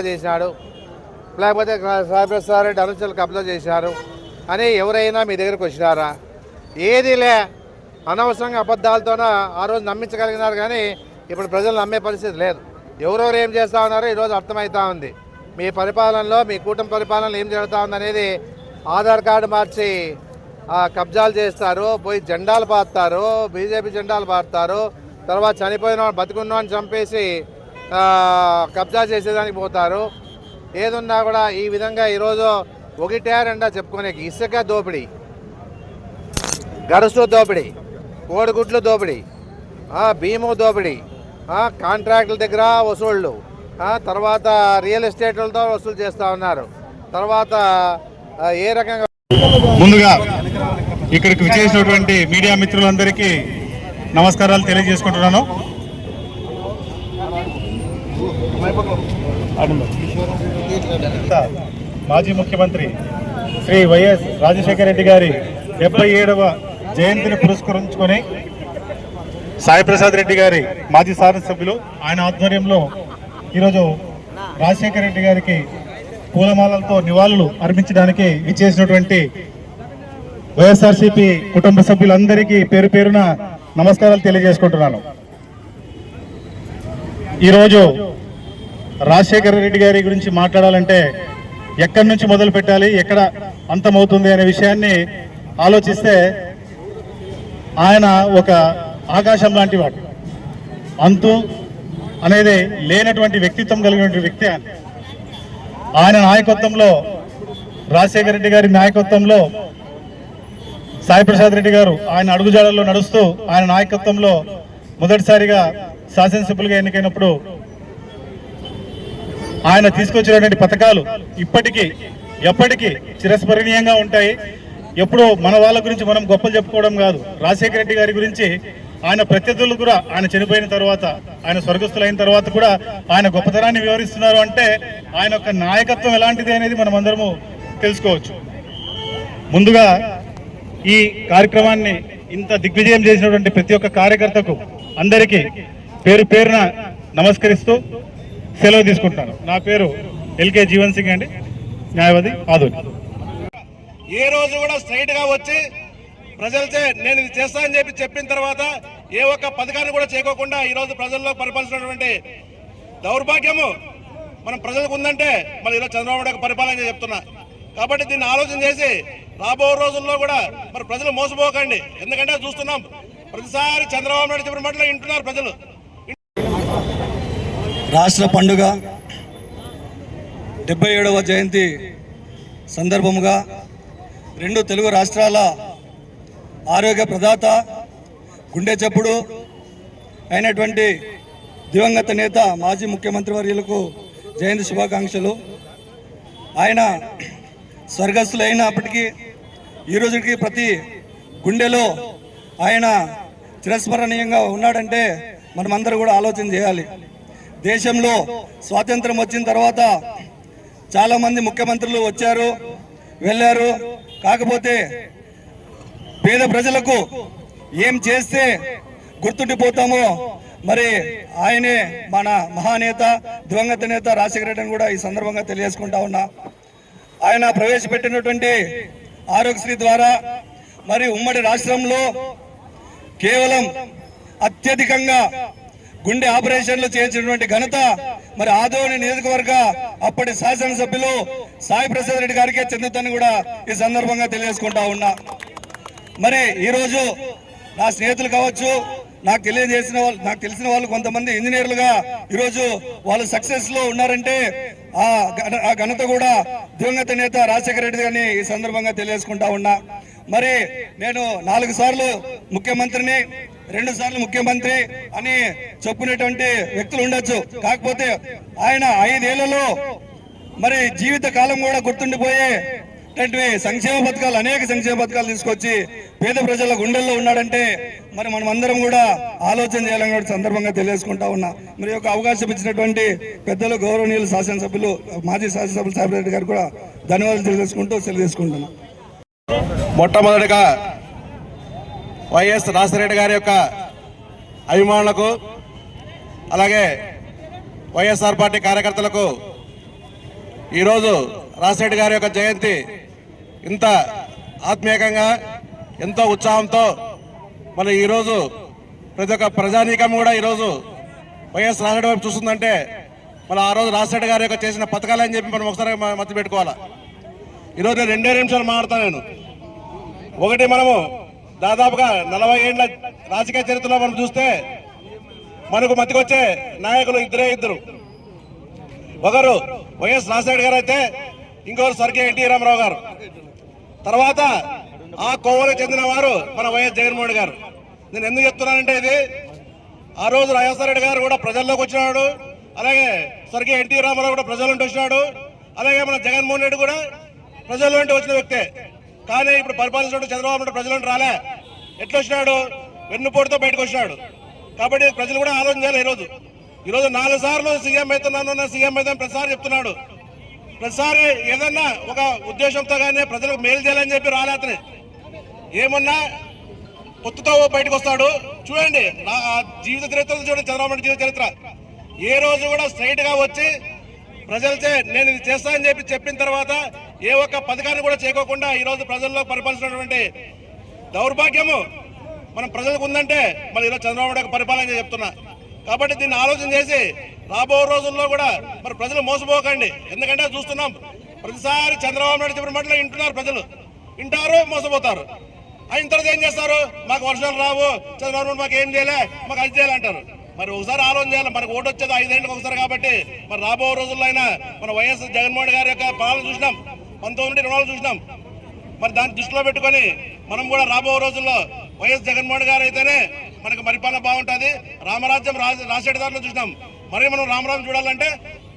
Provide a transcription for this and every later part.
చేశాడు, లేకపోతే సాయిప్రసాద్ రెడ్డి అనుచరులు కబ్జా చేశారు అని ఎవరైనా మీ దగ్గరకు వచ్చినారా? ఏదిలే, అనవసరంగా అబద్ధాలతోన ఆ రోజు నమ్మించగలిగినారు, కానీ ఇప్పుడు ప్రజలు నమ్మే పరిస్థితి లేదు. ఎవరెవరు ఏం చేస్తూ ఉన్నారో ఈరోజు అర్థమవుతూ ఉంది. మీ పరిపాలనలో, మీ కూటమి పరిపాలనలో ఏం జరుగుతూ ఉంది అనేది ఆధార్ కార్డు మార్చి కబ్జాలు చేస్తారు, పోయి జెండాలు పారుతారు, బీజేపీ జెండాలు పారుతారు, తర్వాత చనిపోయిన బతుకున్నవాడిని చంపేసి కబ్జా చేసేదానికి పోతారు. ఏదున్నా కూడా ఈ విధంగా ఈరోజు ఒకటే రెండా చెప్పుకునే ఇసుక దోపిడీ, గరుసు దోపిడీ, కోడిగుడ్లు దోపిడీ, భీము దోపిడీ, కాంట్రాక్టుల దగ్గర వసూళ్ళు, తర్వాత రియల్ ఎస్టేట్లతో వసూలు చేస్తూ ఉన్నారు. తర్వాత ఏ రకంగా ముందుగా ఇక్కడికి విచ్చేసినటువంటి మీడియా మిత్రులందరికీ నమస్కారాలు తెలియజేసుకుంటున్నాను. మాజీ ముఖ్యమంత్రి శ్రీ వైఎస్ రాజశేఖర రెడ్డి గారి 77వ జయంతిని పురస్కరించుకొని సాయిప్రసాద్ రెడ్డి గారి మాజీ శాసనసభ్యులు ఆయన ఆధ్వర్యంలో ఈరోజు రాజశేఖర రెడ్డి గారికి పూలమాలలతో నివాళులు అర్పించడానికి విచ్చేసినటువంటి వైఎస్ఆర్సీపీ కుటుంబ సభ్యులందరికీ పేరు పేరున నమస్కారాలు తెలియజేసుకుంటున్నాను. ఈరోజు రాజశేఖర రెడ్డి గారి గురించి మాట్లాడాలంటే ఎక్కడి నుంచి మొదలు పెట్టాలి, ఎక్కడ అంతమవుతుంది అనే విషయాన్ని ఆలోచిస్తే ఆయన ఒక ఆకాశం లాంటి వాడు, అంతు అనేది లేనటువంటి వ్యక్తిత్వం కలిగినటువంటి వ్యక్తి. ఆయన నాయకత్వంలో, రాజశేఖర రెడ్డి గారి నాయకత్వంలో సాయిప్రసాద్ రెడ్డి గారు ఆయన అడుగుజాడల్లో నడుస్తూ ఆయన నాయకత్వంలో మొదటిసారిగా శాసనసభ్యులుగా ఎన్నికైనప్పుడు ఆయన తీసుకొచ్చినటువంటి పథకాలు ఇప్పటికీ ఎప్పటికీ చిరస్మరణీయంగా ఉంటాయి. ఎప్పుడూ మన వాళ్ళ గురించి మనం గొప్పలు చెప్పుకోవడం కాదు, రాజశేఖర రెడ్డి గారి గురించి ఆయన ప్రత్యర్థులు కూడా ఆయన చనిపోయిన తర్వాత, ఆయన స్వర్గస్థులైన తర్వాత కూడా ఆయన గొప్పతనాన్ని వివరిస్తున్నారు. అంటే ఆయన యొక్క నాయకత్వం ఎలాంటిది అనేది మనం అందరము తెలుసుకోవచ్చు. ముందుగా ఈ కార్యక్రమాన్ని ఇంత దిగ్విజయం చేసినటువంటి ప్రతి ఒక్క కార్యకర్తకు అందరికీ పేరు పేరున నమస్కరిస్తూ సెలవు తీసుకుంటాను. నా పేరు ఎల్కే జీవన్ సింగ్ అండి, న్యాయవాది ఆదోని. ఏ రోజు కూడా స్ట్రైట్ గా వచ్చి ప్రజలచే నేను ఇది చేస్తానని చెప్పిన తర్వాత ఏ ఒక్క పథకాన్ని కూడా చేయకోకుండా ఈ రోజు ప్రజల్లో పరిపాలిస్తున్నటువంటి దౌర్భాగ్యము మనం ప్రజలకు ఉందంటే మరి ఈరోజు చంద్రబాబు నాయుడు పరిపాలన చెప్తున్నా. కాబట్టి దీన్ని ఆలోచన చేసి రాబో రోజుల్లో కూడా మరి ప్రజలు మోసపోకండి. ఎందుకంటే చూస్తున్నాం ప్రతిసారి చంద్రబాబు నాయుడు చెప్పిన మాటలు వింటున్నారు ప్రజలు. రాష్ట్ర పండుగ 77వ జయంతి సందర్భముగా రెండు తెలుగు రాష్ట్రాల ఆరోగ్య ప్రదాత, గుండె చప్పుడు అయినటువంటి దివంగత నేత మాజీ ముఖ్యమంత్రి వర్యులకు జయంతి శుభాకాంక్షలు. ఆయన స్వర్గస్థులైనప్పటికీ ఈ రోజుకి ప్రతి గుండెలో ఆయన చిరస్మరణీయంగా ఉన్నాడంటే మనమందరూ కూడా ఆలోచన చేయాలి. దేశంలో స్వాతంత్రం వచ్చిన తర్వాత చాలామంది ముఖ్యమంత్రులు వచ్చారు, వెళ్ళారు. కాకపోతే పేద ప్రజలకు ఏం చేస్తే గుర్తుండిపోతామో మరి ఆయనే మన మహానేత, దివంగత నేత రాజశేఖర రెడ్డిని కూడా ఈ సందర్భంగా తెలియజేసుకుంటా ఉన్నా. ఆయన ప్రవేశపెట్టినటువంటి ఆరోగ్యశ్రీ ద్వారా మరి ఉమ్మడి రాష్ట్రంలో కేవలం అత్యధికంగా గుండె ఆపరేషన్లు చేయించినటువంటి ఘనత మరి ఆదోని నియోజకవర్గ అప్పటి శాసనసభ్యులు సాయిప్రసాద్ రెడ్డి గారికే చెందుతుందని కూడా ఈ సందర్భంగా తెలియజేసుకుంటా ఉన్నా. మరి ఈరోజు నా స్నేహితులు కావచ్చు, నాకు తెలిసిన వాళ్ళు కొంతమంది ఇంజనీర్లుగా ఈరోజు వాళ్ళు సక్సెస్ లో ఉన్నారంటే ఆ ఘనత కూడా దివంగత నేత రాజశేఖర రెడ్డి గారిని ఈ సందర్భంగా తెలియజేసుకుంటా ఉన్నా. మరి నేను 4 సార్లు ముఖ్యమంత్రిని, 2 సార్లు ముఖ్యమంత్రి అని చెప్పుకునేటువంటి వ్యక్తులు ఉండొచ్చు. కాకపోతే ఆయన 5 ఏళ్లలో మరి జీవిత కాలం కూడా గుర్తుండిపోయే సంక్షేమ పథకాలు, అనేక సంక్షేమ పథకాలు తీసుకొచ్చి పేద ప్రజల గుండెల్లో ఉన్నాడంటే మరి మనం అందరం కూడా ఆలోచన చేయాలని సందర్భంగా తెలియజేసుకుంటా ఉన్నా. మరి యొక్క అవకాశం ఇచ్చినటువంటి పెద్దలు, గౌరవనీయులు శాసనసభ్యులు, మాజీ శాసనసభ్యులు సాయిప్రసాద్ రెడ్డి గారు కూడా ధన్యవాదాలు తెలియజేసుకుంటూ సెలవు. మొట్టమొదటిగా వైఎస్ రాజశేఖర గారి యొక్క అభిమానులకు, అలాగే వైఎస్ఆర్ పార్టీ కార్యకర్తలకు ఈరోజు రాజశేఖర్ గారి యొక్క జయంతి ఇంత ఆత్మీయంగా ఎంతో ఉత్సాహంతో మన ఈరోజు ప్రతి ఒక్క ప్రజానీకం కూడా ఈరోజు వైఎస్ రాజశేఖర్ వైపు చూస్తుందంటే మన ఆ రోజు రాజశేఖర్ గారి యొక్క చేసిన పథకాలని చెప్పి మనం ఒకసారి మతి పెట్టుకోవాలా. ఈరోజు నేను 2 నిమిషాలు మాట్లాడతాను. నేను ఒకటి, మనము దాదాపుగా 40 ఏళ్ల రాజకీయ చరిత్రలో మనం చూస్తే మనకు మతికొచ్చే నాయకులు ఇద్దరు. ఒకరు వైఎస్ రాజశేఖర్ గారు అయితే ఇంకొకరు స్వర్గీయ ఎన్టీ రామారావు గారు. తర్వాత ఆ కోవలకు చెందిన వారు మన వైఎస్ జగన్మోహన్ గారు. నేను ఎందుకు చెప్తున్నానంటే, ఇది ఆ రోజు రాజశేఖర రెడ్డి గారు కూడా ప్రజల్లోకి వచ్చినాడు, అలాగే స్వర్గీయ ఎన్టీ రామారావు కూడా ప్రజల్లోంటి వచ్చినాడు, అలాగే మన జగన్మోహన్ రెడ్డి కూడా ప్రజల్లోంటి వచ్చిన వ్యక్తే. కానీ ఇప్పుడు పరిపాలించిన చంద్రబాబు నాయుడు ప్రజల్లోంటి రాలే. ఎట్లా వచ్చినాడు? వెన్నుపోటుతో బయటకు వచ్చినాడు. కాబట్టి ప్రజలు కూడా ఆలోచన చేయాలి. ఈరోజు 4 సార్లు సీఎం అవుతున్నాను, సీఎం అవుతాను ప్రతిసారి చెప్తున్నాడు. ప్రతిసారి ఏదన్నా ఒక ఉద్దేశంతో కానీ ప్రజలకు మేలు చేయాలని చెప్పి రాలే. అతని ఏమన్నా పొత్తుతో బయటకు వస్తాడు. చూడండి జీవిత చరిత్ర, చూడండి చంద్రబాబు నాయుడు జీవిత చరిత్ర. ఏ రోజు కూడా స్ట్రైట్ గా వచ్చి ప్రజలచే నేను ఇది చేస్తానని చెప్పి చెప్పిన తర్వాత ఏ ఒక్క పథకాన్ని కూడా చేయకోకుండా ఈరోజు ప్రజల్లో పరిపాలిస్తున్నటువంటి దౌర్భాగ్యము మనం ప్రజలకు ఉందంటే మరి ఈరోజు చంద్రబాబు నాయుడు పరిపాలన చెప్తున్నా. కాబట్టి దీన్ని ఆలోచన చేసి రాబో రోజుల్లో కూడా మరి ప్రజలు మోసపోకండి. ఎందుకంటే చూస్తున్నాం ప్రతిసారి చంద్రబాబు నాయుడు చెప్పిన మాటలు వింటున్నారు ప్రజలు, వింటారు, మోసపోతారు. అయిన తర్వాత ఏం చేస్తారు? మాకు వర్షాలు రావు, చంద్రబాబు నాయుడు మాకు ఏం చేయలే, మాకు అది చేయాలంటారు. మరి ఒకసారి ఆలోచన చేయాలి. మనకు ఓటు వచ్చేది 5 ఏళ్ళకి ఒకసారి. కాబట్టి మరి రాబో రోజుల్లో అయినా మన వైఎస్ జగన్మోహన్ గారి యొక్క పాలన చూసినాం, 19 రుణాలు చూసినాం. మరి దాన్ని దృష్టిలో పెట్టుకొని మనం కూడా రాబో రోజుల్లో వైఎస్ జగన్మోహన్ గారు అయితేనే మనకు పరిపాలన బాగుంటుంది. రామరాజ్యం రాజశేఖర్ దారిలో చూసినాం. మరి మనం రామరాజ్యం చూడాలంటే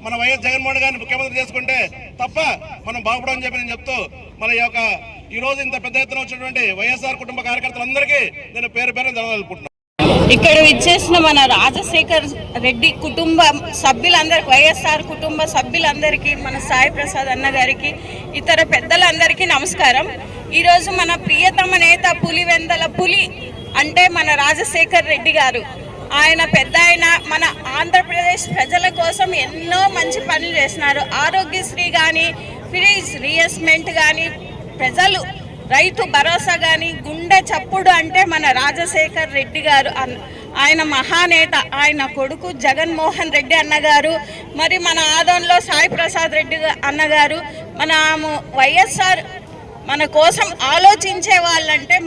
మన వైఎస్ జగన్మోహన్ గారిని ముఖ్యమంత్రి చేసుకుంటే తప్ప మనం బాగుపడమని చెప్పి నేను చెప్తూ, మన యొక్క ఈ రోజు ఇంత పెద్ద ఎత్తున వచ్చినటువంటి వైఎస్ఆర్ కుటుంబ కార్యకర్తలందరికీ నేను పేరు ధన్యవాదాలు. ఇక్కడ విచ్చేసిన మన రాజశేఖర్ రెడ్డి కుటుంబ సభ్యులందరికీ, వైఎస్ఆర్ కుటుంబ సభ్యులందరికీ, మన సాయి ప్రసాద్ అన్న గారికి, ఇతర పెద్దలందరికీ నమస్కారం. ఈరోజు మన ప్రియతమ నేత పులివెందల పులి అంటే మన రాజశేఖర్ రెడ్డి గారు. ఆయన పెద్ద మన ఆంధ్రప్రదేశ్ ప్రజల కోసం ఎన్నో మంచి పనులు చేసినారు. ఆరోగ్యశ్రీ కానీ, ఫీజ్ రీఎస్మెంట్ కానీ, ప్రజలు రైతు భరోసా కానీ, గుండె చప్పుడు అంటే మన రాజశేఖర్ రెడ్డి గారు. ఆయన మహానేత. ఆయన కొడుకు జగన్మోహన్ రెడ్డి అన్నగారు, మరి మన ఆదోన్లో సాయి ప్రసాద్ రెడ్డి అన్నగారు, మన వైఎస్ఆర్ మన కోసం ఆలోచించే వాళ్ళంటే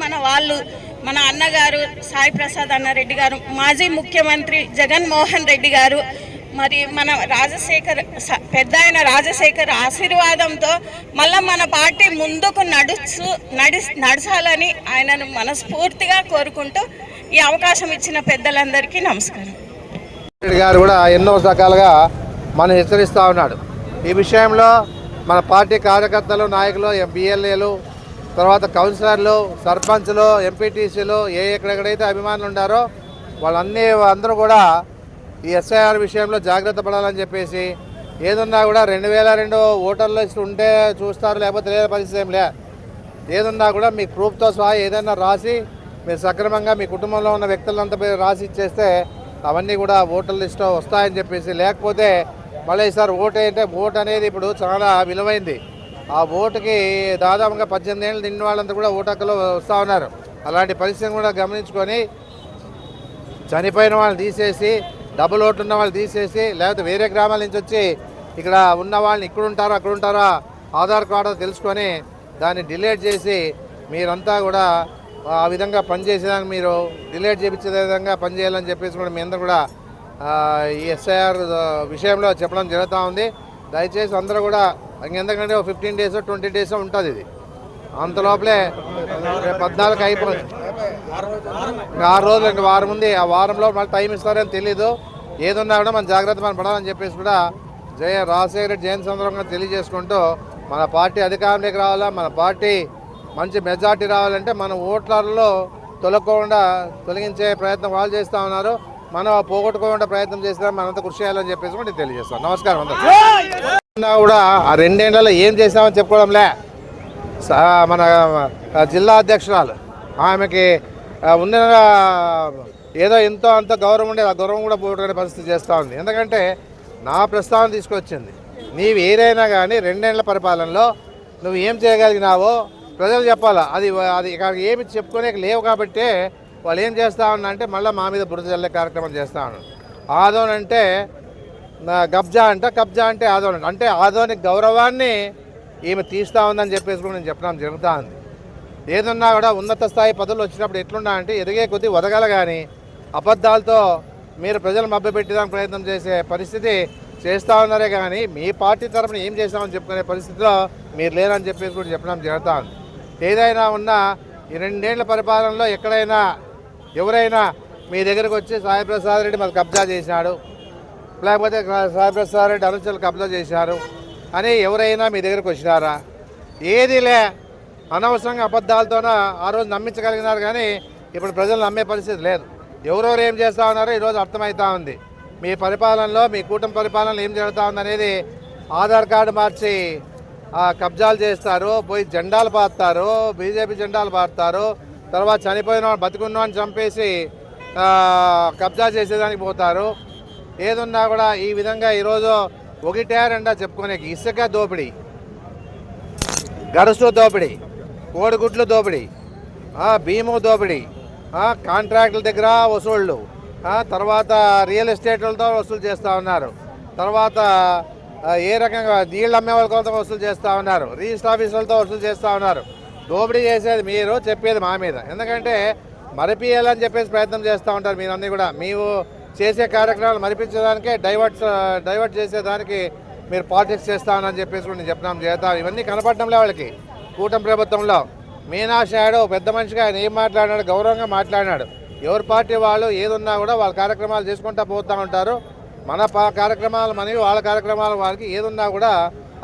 మన అన్నగారు సాయి ప్రసాద్ అన్నారెడ్డి గారు, మాజీ ముఖ్యమంత్రి జగన్మోహన్ రెడ్డి గారు, మరి మన రాజశేఖర్ ఆశీర్వాదంతో మళ్ళీ మన పార్టీ ముందుకు నడచాలని ఆయనను మనస్ఫూర్తిగా కోరుకుంటూ ఈ అవకాశం ఇచ్చిన పెద్దలందరికీ నమస్కారం. గారు కూడా ఎన్నో రకాలుగా మనం హెచ్చరిస్తూ ఉన్నాడు. ఈ విషయంలో మన పార్టీ కార్యకర్తలు, నాయకులు, బిఎల్ఏలు, తర్వాత కౌన్సిలర్లు, సర్పంచ్లు, ఎంపీటీసీలు, ఎక్కడెక్కడైతే అభిమానులు ఉన్నారో అందరూ కూడా ఈ ఎస్ఐఆర్ విషయంలో జాగ్రత్త పడాలని చెప్పేసి, ఏదున్నా కూడా 2002 ఓటర్ లిస్ట్ ఉంటే చూస్తారు, లేకపోతే లేదా పరిస్థితి ఏం లే. ఏదున్నా కూడా మీ ప్రూఫ్తో సహా ఏదైనా రాసి మీరు సక్రమంగా మీ కుటుంబంలో ఉన్న వ్యక్తులంతా రాసి ఇచ్చేస్తే అవన్నీ కూడా ఓటర్ లిస్ట్లో వస్తాయని చెప్పేసి, లేకపోతే మళ్ళీ ఈసారి ఓటు అనేది ఇప్పుడు చాలా విలువైంది. ఆ ఓటుకి దాదాపుగా 18 ఏళ్ళు నిండిన వాళ్ళంతా కూడా ఓటు హక్కులో వస్తూ ఉన్నారు. అలాంటి పరిస్థితిని కూడా గమనించుకొని చనిపోయిన వాళ్ళని తీసేసి, డబుల్ ఓట్లు ఉన్న వాళ్ళు తీసేసి, లేకపోతే వేరే గ్రామాల నుంచి వచ్చి ఇక్కడ ఉన్న వాళ్ళని ఇక్కడ ఉంటారో అక్కడ ఉంటారో ఆధార్ కార్డు తెలుసుకొని దాన్ని డిలీట్ చేసి మీరంతా కూడా ఆ విధంగా పనిచేసేదానికి మీరు డిలీట్ చేయించే విధంగా పనిచేయాలని చెప్పేసి కూడా మీ అందరూ కూడా ఈ ఎస్ఐఆర్ విషయంలో చెప్పడం జరుగుతూ ఉంది. దయచేసి అందరూ కూడా ఎందుకంటే 15 డేస్ 20 డేస్ ఉంటుంది. ఇది అంతలోపలే 14 అయిపోయింది. 6 రోజులు ఇంకా వారం ఉంది. ఆ వారంలో మళ్ళీ టైం ఇస్తారని తెలీదు. ఏదున్నా కూడా మన జాగ్రత్త మనం పడాలని చెప్పేసి కూడా రాజశేఖర రెడ్డి జయంతి సందర్భంగా తెలియజేసుకుంటూ, మన పార్టీ అధికారంలోకి రావాలా, మన పార్టీ మంచి మెజార్టీ రావాలంటే మన ఓట్లలో తొలగించే ప్రయత్నం వాళ్ళు చేస్తూ ఉన్నారు. మనం పోగొట్టుకోకుండా ప్రయత్నం చేసినా మనంతా కృషి చేయాలని చెప్పేసి కూడా నేను తెలియజేస్తాను. నమస్కారం అందరూ. కూడా ఆ 2 ఏళ్లలో ఏం చేసామని చెప్పుకోవడంలే. మన జిల్లా అధ్యక్షురాలు ఆమెకి ఉన్న ఏదో ఎంతో అంత గౌరవం ఉండేది. ఆ గౌరవం కూడా పోగొట్టుకునే పరిస్థితి చేస్తూ ఉంది. ఎందుకంటే నా ప్రస్తావన తీసుకొచ్చింది. నీవు ఏదైనా కానీ 2 ఏళ్ల పరిపాలనలో నువ్వు ఏం చేయగలిగినావో ప్రజలు చెప్పాలా. అది అది ఇక ఏమి చెప్పుకునే లేవు కాబట్టే వాళ్ళు ఏం చేస్తూ ఉన్నారంటే మళ్ళీ మా మీద బురద చల్లే కార్యక్రమం చేస్తూ ఉన్నారు. ఆదోన్ అంటే కబ్జా అంటే ఆదోన్ అంటే ఆదోని గౌరవాన్ని ఈమె తీస్తూ ఉందని చెప్పేసి కూడా నేను చెప్పడం జరుగుతూ ఉంది. ఏదన్నా కూడా ఉన్నత స్థాయి పదవులు వచ్చినప్పుడు ఎట్లున్నా అంటే ఎదిగే కొద్దీ వదగల కానీ అబద్ధాలతో మీరు ప్రజలు మభ్యపెట్టడానికి ప్రయత్నం చేసే పరిస్థితి చేస్తూ ఉన్నారే కానీ మీ పార్టీ తరఫున ఏం చేస్తామని చెప్పుకునే పరిస్థితిలో మీరు లేరని చెప్పేసి కూడా చెప్పడం జరుగుతూ ఉంది. ఏదైనా ఉన్నా ఈ 2 ఏళ్ల పరిపాలనలో ఎక్కడైనా ఎవరైనా మీ దగ్గరకు వచ్చి సాయిప్రసాద్ రెడ్డి మాకు కబ్జా చేసినాడు, లేకపోతే సాయిప్రసాద్ రెడ్డి అనుచరులు కబ్జా చేశారు అని ఎవరైనా మీ దగ్గరకు వచ్చినారా? ఏదిలే, అనవసరంగా అబద్ధాలతోన ఆ రోజు నమ్మించగలిగినారు కానీ ఇప్పుడు ప్రజలు నమ్మే పరిస్థితి లేదు. ఎవరెవరు ఏం చేస్తూ ఉన్నారో ఈరోజు అర్థమవుతూ ఉంది. మీ పరిపాలనలో, మీ కూటమి పరిపాలనలో ఏం జరుగుతూ ఉందనేది ఆధార్ కార్డు మార్చి కబ్జాలు చేస్తారు, పోయి జెండాలు పారుతారు, బీజేపీ జెండాలు పారుతారు, తర్వాత చనిపోయిన బతికున్నవాడిని చంపేసి కబ్జా చేసేదానికి పోతారు. ఏదున్నా కూడా ఈ విధంగా ఈరోజు ఒకటే రెండా చెప్పుకునే ఇసుక దోపిడీ, గరుసు దోపిడీ, కోడిగుడ్లు దోపిడీ, భీము దోపిడీ, కాంట్రాక్టుల దగ్గర వసూళ్ళు, తర్వాత రియల్ ఎస్టేట్లతో వసూలు చేస్తూ ఉన్నారు, తర్వాత ఏ రకంగా నీళ్ళు అమ్మే వాళ్ళతో వసూలు చేస్తూ ఉన్నారు, రిజిస్టర్ ఆఫీసులతో వసూలు చేస్తూ ఉన్నారు. దోపిడీ చేసేది మీరు, చెప్పేది మా మీద. ఎందుకంటే మరిపియాలని చెప్పేసి ప్రయత్నం చేస్తూ ఉంటారు మీరన్నీ కూడా. మీరు చేసే కార్యక్రమాలు మరిపించడానికే డైవర్ట్ చేసేదానికి మీరు పాలిటిక్స్ చేస్తామని చెప్పేసి కూడా నేను చెప్పడం చేస్తాను. ఇవన్నీ కనపడటంలే వాళ్ళకి. కూటమి ప్రభుత్వంలో మీనాశాడు పెద్ద మనిషిగా ఆయన ఏం మాట్లాడినాడు, గౌరవంగా మాట్లాడినాడు. ఎవరి పార్టీ వాళ్ళు ఏదున్నా కూడా వాళ్ళ కార్యక్రమాలు చేసుకుంటూ పోతూ ఉంటారు. మన కార్యక్రమాలు మనవి, వాళ్ళ కార్యక్రమాలు వాళ్ళకి. ఏదున్నా కూడా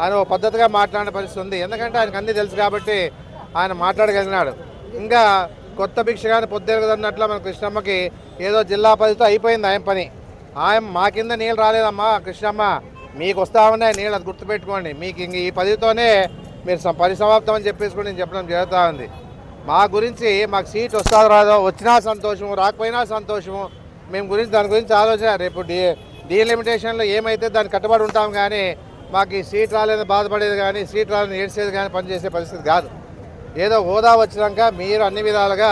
ఆయన ఒక పద్ధతిగా మాట్లాడిన పరిస్థితి ఉంది. ఎందుకంటే ఆయనకు అన్నీ తెలుసు కాబట్టి ఆయన మాట్లాడగలిగినాడు. ఇంకా కొత్త భిక్ష కానీ పొద్దున్నట్లు మన కృష్ణమ్మకి ఏదో జిల్లా పరిధితో అయిపోయింది ఆయన పని. ఆయన మా కింద నీళ్ళు రాలేదమ్మా కృష్ణమ్మ, మీకు వస్తూ ఉన్నాయి నీళ్ళు, అది గుర్తుపెట్టుకోండి. మీకు ఇంక ఈ పదితోనే మీరు పరిసమాప్తం అని చెప్పేసి కూడా నేను చెప్పడం జరుగుతూ ఉంది. మా గురించి మాకు సీట్ వస్తుందో రాదో, వచ్చినా సంతోషము, రాకపోయినా సంతోషము. మేము దాని గురించి ఆలోచన రేపు డీలిమిటేషన్లో ఏమైతే దాన్ని కట్టుబడి ఉంటాం కానీ మాకు ఈ సీట్ రాలేదని బాధపడేది కానీ సీట్ రాలేదని ఏడ్చేది కానీ పనిచేసే పరిస్థితి కాదు. ఏదో హోదా వచ్చినాక మీరు అన్ని విధాలుగా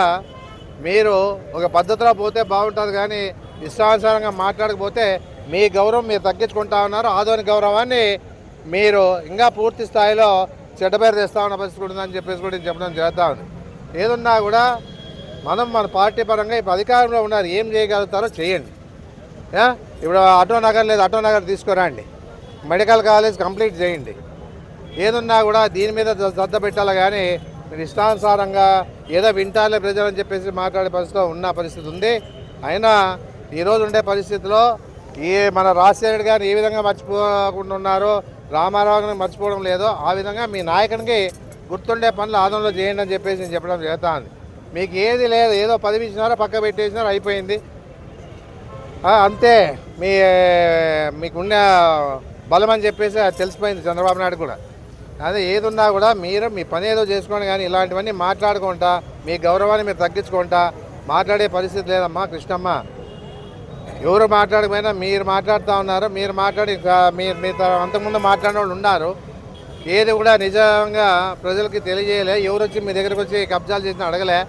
మీరు ఒక పద్ధతిలో పోతే బాగుంటుంది కానీ ఇష్టానుసారంగా మాట్లాడకపోతే మీ గౌరవం మీరు తగ్గించుకుంటా ఉన్నారు. ఆదోని గౌరవాన్ని మీరు ఇంకా పూర్తి స్థాయిలో చెడ్డపేరు తెస్తా ఉన్న పరిస్థితి ఉంటుందని చెప్పేసి కూడా నేను చెప్పడం జరుగుతూ ఉంది. ఏదున్నా కూడా మన పార్టీ పరంగా ఇప్పుడు అధికారంలో ఉన్నారు, ఏం చేయగలుగుతారో చేయండి. ఇప్పుడు ఆటో నగర్ లేదు, ఆటో నగర్ తీసుకురండి, మెడికల్ కాలేజ్ కంప్లీట్ చేయండి. ఏదున్నా కూడా దీని మీద శ్రద్ధ పెట్టాలి కానీ మీరు ఇష్టానుసారంగా ఏదో వింటాలే ప్రజలని చెప్పేసి మాట్లాడే పరిస్థితిలో ఉన్న పరిస్థితి ఉంది. అయినా ఈరోజు ఉండే పరిస్థితిలో మన రాజశేఖర్ గారిని ఏ విధంగా మర్చిపోకుండా ఉన్నారో, రామారావు గారిని మర్చిపోవడం లేదో ఆ విధంగా మీ నాయకునికి గుర్తుండే పనులు ఆదంలో చేయండి అని చెప్పేసి నేను చెప్పడం జరుగుతుంది. మీకు ఏది లేదు, ఏదో పదవి ఇచ్చినారో పక్క పెట్టేసినారో అయిపోయింది అంతే. మీకున్న బలం అని చెప్పేసి అది తెలిసిపోయింది చంద్రబాబు నాయుడు కూడా. అదే ఏదున్నా కూడా మీరు మీ పని ఏదో చేసుకోండి కానీ ఇలాంటివన్నీ మాట్లాడుకుంటా మీ గౌరవాన్ని మీరు తగ్గించుకుంటా మాట్లాడే పరిస్థితి లేదమ్మా కృష్ణమ్మ. ఎవరు మాట్లాడకపోయినా మీరు మాట్లాడుతూ ఉన్నారు. మీరు మాట్లాడి మీరు అంతకుముందు మాట్లాడిన వాళ్ళు ఉన్నారు. ఏది కూడా నిజంగా ప్రజలకి తెలియజేయలే. ఎవరు వచ్చి మీ దగ్గరకు వచ్చి కబ్జాలు చేసిన అడగలే.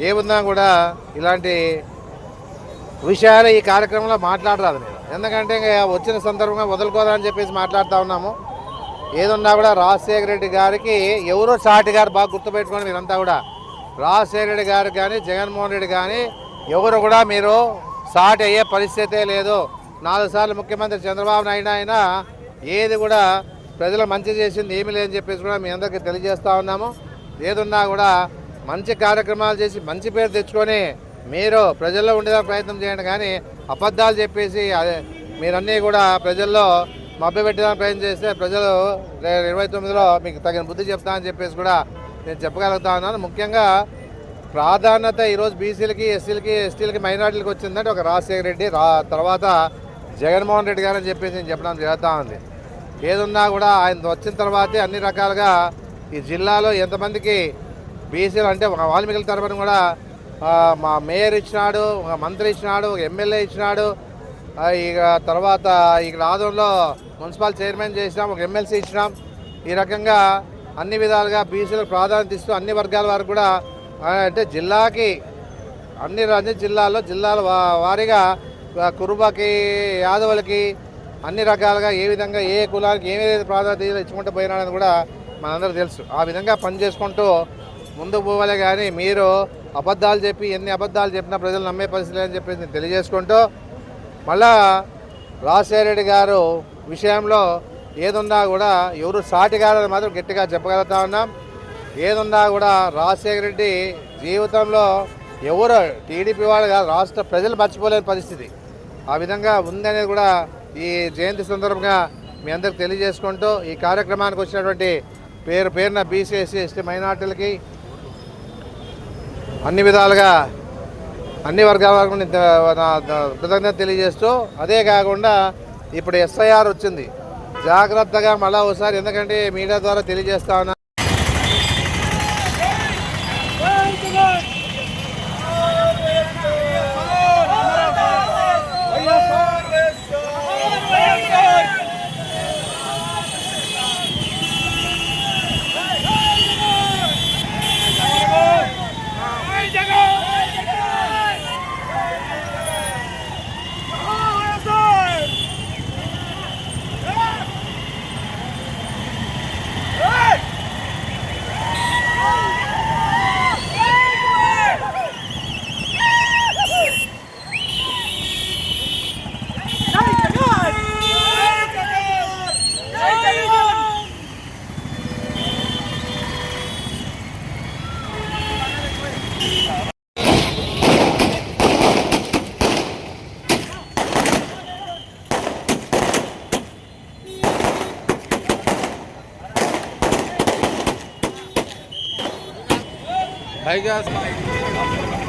ఏమున్నా కూడా ఇలాంటి విషయాలు ఈ కార్యక్రమంలో మాట్లాడరాదు నేను. ఎందుకంటే వచ్చిన సందర్భంగా వదులుకోదని చెప్పేసి మాట్లాడుతూ ఉన్నాము. ఏదున్నా కూడా రాజశేఖర రెడ్డి గారికి ఎవరో సాటి గారు బాగా గుర్తుపెట్టుకోండి మీరంతా కూడా. రాజశేఖర రెడ్డి గారికి కానీ జగన్మోహన్ రెడ్డి కానీ ఎవరు కూడా మీరు సాటి అయ్యే పరిస్థితే లేదు. 4 సార్లు ముఖ్యమంత్రి చంద్రబాబు నాయుడు అయినా ఏది కూడా ప్రజలు మంచి చేసింది ఏమీ లేదని చెప్పేసి కూడా మీ అందరికీ తెలియజేస్తూ ఉన్నాము. ఏదున్నా కూడా మంచి కార్యక్రమాలు చేసి మంచి పేరు తెచ్చుకొని మీరు ప్రజల్లో ఉండేదానికి ప్రయత్నం చేయండి కానీ అబద్ధాలు చెప్పేసి మీరన్నీ కూడా ప్రజల్లో మభ్యపెట్టడానికి ప్రయత్నం చేస్తే ప్రజలు 29లో మీకు తగిన బుద్ధి చెప్తామని చెప్పేసి కూడా నేను చెప్పగలుగుతా ఉన్నాను. ముఖ్యంగా ప్రాధాన్యత ఈరోజు బీసీలకి, ఎస్సీలకి, ఎస్టీలకి, మైనార్టీలకు వచ్చిందంటే ఒక రాజశేఖర రెడ్డి, తర్వాత జగన్మోహన్ రెడ్డి గారు అని చెప్పేసి నేను చెప్పడం జరుగుతూ ఉంది. ఏదున్నా కూడా ఆయన వచ్చిన తర్వాతే అన్ని రకాలుగా ఈ జిల్లాలో ఎంతమందికి బీసీలు అంటే ఒక వాల్మీకుల తరపున కూడా మా మేయర్ ఇచ్చినాడు, ఒక మంత్రి ఇచ్చినాడు, ఒక ఎమ్మెల్యే ఇచ్చినాడు, ఇక తర్వాత ఇక్కడ ఆదోళనలో మున్సిపల్ చైర్మన్ చేసినాం, ఒక ఎమ్మెల్సీ ఇచ్చినాం. ఈ రకంగా అన్ని విధాలుగా బీసీలకు ప్రాధాన్యత ఇస్తూ అన్ని వర్గాల వారికి కూడా అంటే జిల్లాకి అన్ని జిల్లాల వారీగా కురుబకి యాదవులకి అన్ని రకాలుగా ఏ విధంగా ఏ కులానికి ఏమేది ప్రాధాన్యత ఇచ్చుకుంటూ పోయినాడని కూడా మనందరూ తెలుసు. ఆ విధంగా పనిచేసుకుంటూ ముందుకు పోవాలి. కానీ మీరు అబద్ధాలు చెప్పి ఎన్ని అబద్ధాలు చెప్పినా ప్రజలు నమ్మే పరిస్థితి అని చెప్పేసి నేను తెలియజేసుకుంటూ మళ్ళా రాజశేఖర రెడ్డి గారు విషయంలో ఏదున్నా కూడా ఎవరు సాటిగారని మాత్రం గట్టిగా చెప్పగలుగుతా ఉన్నాం. ఏదున్నా కూడా రాజశేఖర రెడ్డి జీవితంలో ఎవరు టీడీపీ వాళ్ళు కాదు, రాష్ట్ర ప్రజలు మర్చిపోలేని పరిస్థితి ఆ విధంగా ఉందనేది కూడా ఈ జయంతి సందర్భంగా మీ అందరికి తెలియజేసుకుంటూ ఈ కార్యక్రమానికి వచ్చినటువంటి పేరున బీసీ ఎస్సీ ఎస్టీ మైనార్టీలకి అన్ని విధాలుగా అన్ని వర్గాల వరకు కృతజ్ఞత తెలియజేస్తూ, అదే కాకుండా ఇప్పుడు ఎస్ఐఆర్ వచ్చింది, జాగ్రత్తగా మళ్ళీ ఒకసారి ఎందుకంటే మీడియా ద్వారా తెలియజేస్తా ఉన్నా Hi guys.